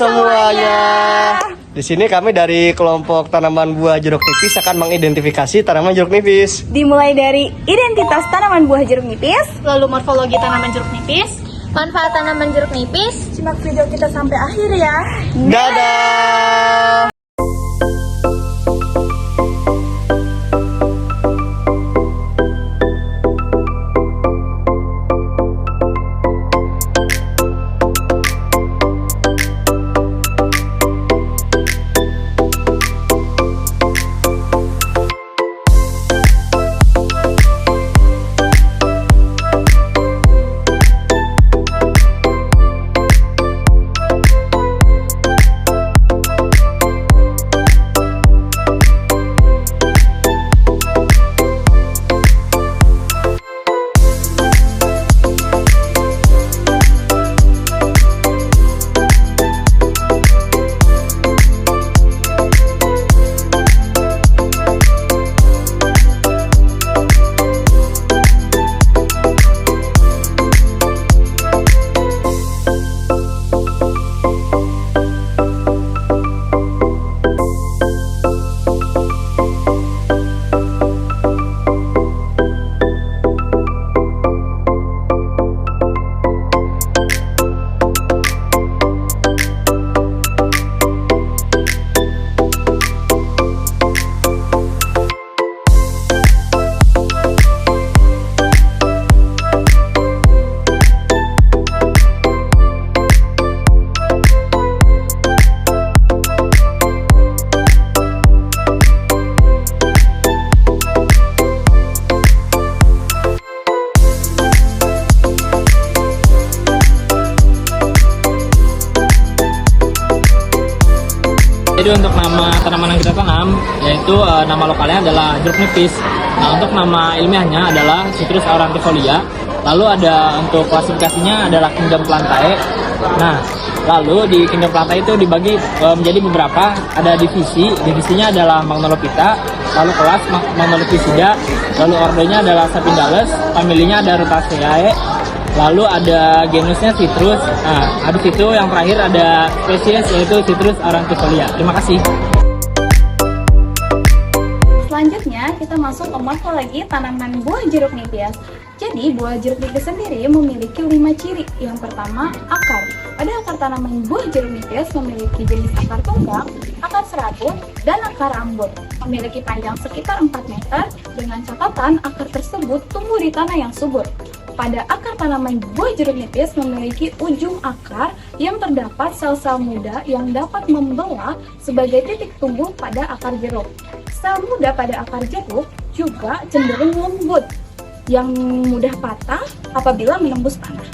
semuanya. Di sini kami dari kelompok tanaman buah jeruk nipis akan mengidentifikasi tanaman jeruk nipis. Dimulai dari identitas tanaman buah jeruk nipis, lalu morfologi tanaman jeruk nipis, manfaat tanaman jeruk nipis. simak video kita sampai akhir ya. Dadah. Jadi untuk nama tanaman yang kita tanam yaitu nama lokalnya adalah jeruk nipis. Nah, untuk nama ilmiahnya adalah Citrus aurantifolia. Lalu ada untuk klasifikasinya adalah kingdom plantae. Nah, lalu di kingdom plantae itu dibagi menjadi beberapa, ada divisi. Divisinya adalah Magnolophyta, lalu kelas Magnolophysidae, lalu ordonya adalah Sapindales, familinya ada Rutaceae. Lalu ada genusnya Citrus. Nah, habis itu yang terakhir ada spesies yaitu Citrus aurantifolia. Terima kasih. Selanjutnya kita masuk ke morfologi tanaman buah jeruk nipis. Jadi buah jeruk nipis sendiri memiliki 5 ciri. Yang pertama, akar. Pada akar tanaman buah jeruk nipis memiliki jenis akar tunggang, akar serabut, dan akar ambut. Memiliki panjang sekitar 4 meter dengan catatan akar tersebut tumbuh di tanah yang subur. Pada akar tanaman buah jeruk nipis memiliki ujung akar yang terdapat sel-sel muda yang dapat membelah sebagai titik tumbuh pada akar jeruk. Sel muda pada akar jeruk juga cenderung lembut yang mudah patah apabila menembus tanah.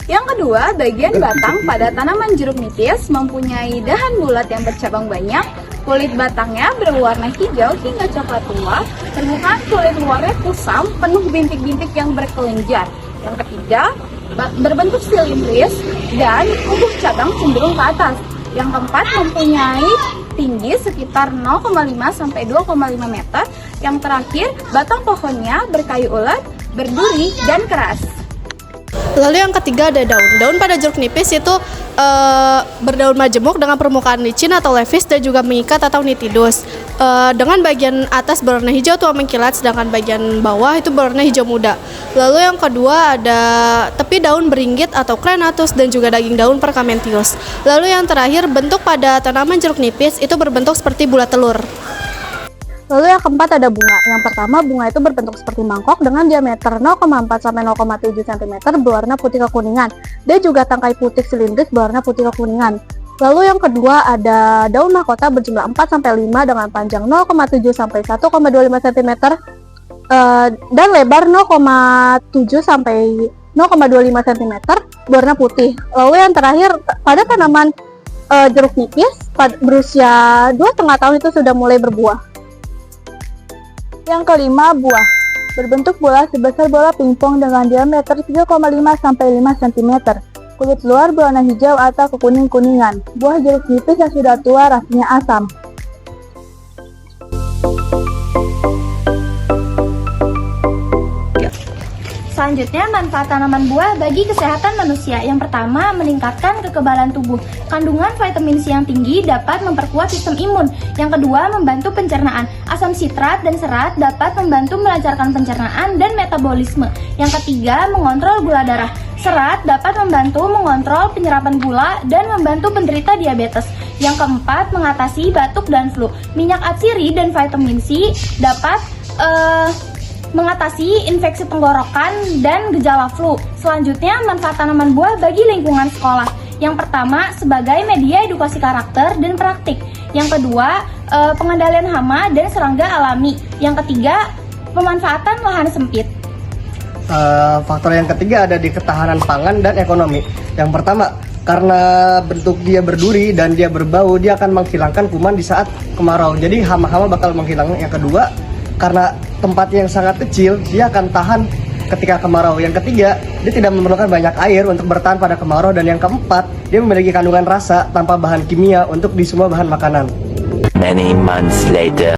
Yang kedua, bagian batang pada tanaman jeruk nipis mempunyai dahan bulat yang bercabang banyak. Kulit batangnya berwarna hijau hingga coklat tua, permukaan kulit luarnya kusam, penuh bintik-bintik yang berkelenjar. Yang ketiga, berbentuk silindris dan tumbuh cabang cenderung ke atas. Yang keempat, mempunyai tinggi sekitar 0,5 sampai 2,5 meter. Yang terakhir, batang pohonnya berkayu ulet, berduri, dan keras. Lalu yang ketiga ada daun. Daun pada jeruk nipis itu berdaun majemuk dengan permukaan licin atau levis dan juga mengikat atau nitidus. Dengan bagian atas berwarna hijau tua mengkilat, sedangkan bagian bawah itu berwarna hijau muda. Lalu yang kedua ada tepi daun beringgit atau crenatus dan juga daging daun perkamentius. Lalu yang terakhir, bentuk pada tanaman jeruk nipis itu berbentuk seperti bulat telur. Lalu yang keempat ada bunga. Yang pertama, bunga itu berbentuk seperti mangkok dengan diameter 0,4 sampai 0,7 cm berwarna putih kekuningan. Dan juga tangkai putih silindris berwarna putih kekuningan. Lalu yang kedua ada daun mahkota berjumlah 4 sampai 5 dengan panjang 0,7 sampai 1,25 cm dan lebar 0,7 sampai 0,25 cm berwarna putih. Lalu yang terakhir, pada tanaman jeruk nipis berusia 2,5 tahun itu sudah mulai berbuah. Yang kelima, buah. Berbentuk bola sebesar bola pingpong dengan diameter 3,5 sampai 5 cm. Kulit luar berwarna hijau atau kekuning-kuningan. Buah jeruk nipis yang sudah tua rasanya asam. Selanjutnya, manfaat tanaman buah bagi kesehatan manusia. Yang pertama, meningkatkan kekebalan tubuh. Kandungan vitamin C yang tinggi dapat memperkuat sistem imun. Yang kedua, membantu pencernaan. Asam sitrat dan serat dapat membantu melancarkan pencernaan dan metabolisme. Yang ketiga, mengontrol gula darah. Serat dapat membantu mengontrol penyerapan gula dan membantu penderita diabetes. Yang keempat, mengatasi batuk dan flu. Minyak atsiri dan vitamin C dapat mengatasi infeksi tenggorokan dan gejala flu. Selanjutnya, manfaat tanaman buah bagi lingkungan sekolah. Yang pertama, sebagai media edukasi karakter dan praktik. Yang kedua, pengendalian hama dan serangga alami. Yang ketiga, pemanfaatan lahan sempit. Faktor yang ketiga ada di ketahanan pangan dan ekonomi. Yang pertama, karena bentuk dia berduri dan dia berbau, dia akan menghilangkan kuman di saat kemarau. Jadi hama-hama bakal menghilang. Yang kedua, karena tempatnya yang sangat kecil, dia akan tahan ketika kemarau. Yang ketiga, dia tidak memerlukan banyak air untuk bertahan pada kemarau. Dan yang keempat, dia memiliki kandungan rasa tanpa bahan kimia untuk di semua bahan makanan. Many months later.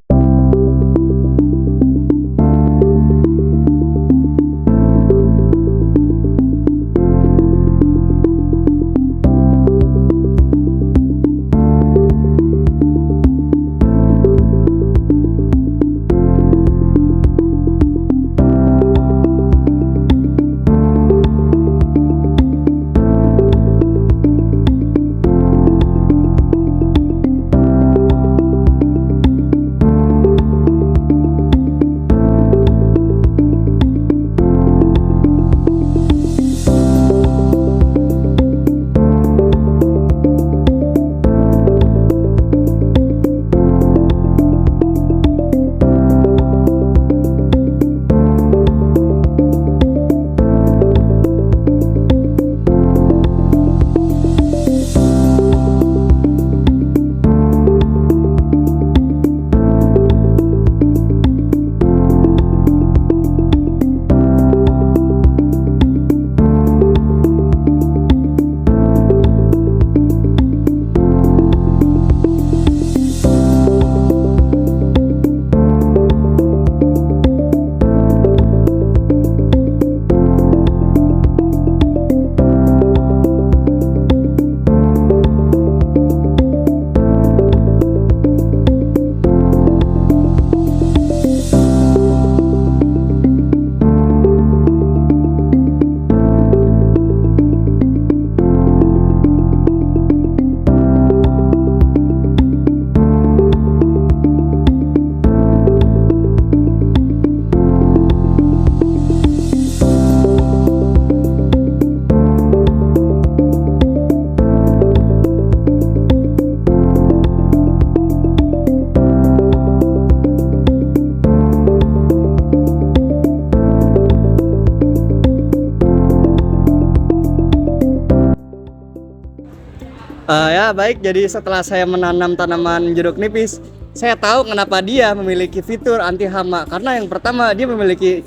Ya baik, jadi setelah saya menanam tanaman jeruk nipis, saya tahu kenapa dia memiliki fitur anti hama. Karena yang pertama, dia memiliki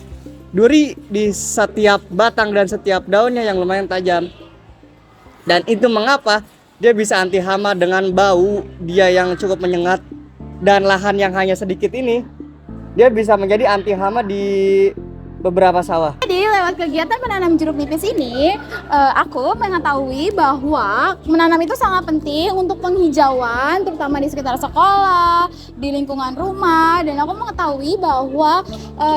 duri di setiap batang dan setiap daunnya yang lumayan tajam. Dan itu mengapa dia bisa anti hama dengan bau dia yang cukup menyengat. Dan lahan yang hanya sedikit ini, dia bisa menjadi anti hama di beberapa sawah. Jadi lewat kegiatan menanam jeruk nipis ini, aku mengetahui bahwa menanam itu sangat penting untuk penghijauan, terutama di sekitar sekolah, di lingkungan rumah. Dan aku mengetahui bahwa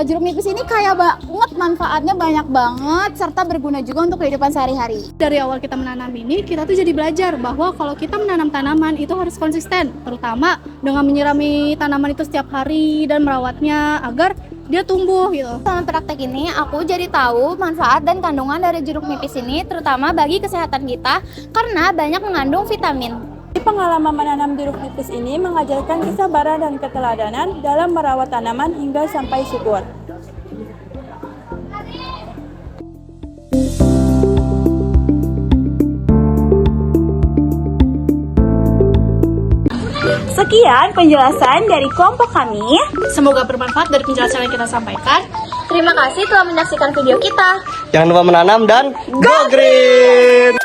jeruk nipis ini kaya banget manfaatnya, banyak banget, serta berguna juga untuk kehidupan sehari-hari. Dari awal kita menanam ini, kita tuh jadi belajar bahwa kalau kita menanam tanaman itu harus konsisten, terutama dengan menyirami tanaman itu setiap hari dan merawatnya agar dia tumbuh gitu. Selama praktek ini, aku jadi tahu manfaat dan kandungan dari jeruk nipis ini, terutama bagi kesehatan kita, karena banyak mengandung vitamin. Pengalaman menanam jeruk nipis ini mengajarkan kesabaran dan keteladanan dalam merawat tanaman hingga sampai subur. Sekian penjelasan dari kelompok kami. Semoga bermanfaat dari penjelasan yang kita sampaikan. Terima kasih telah menyaksikan video kita. Jangan lupa menanam dan go green!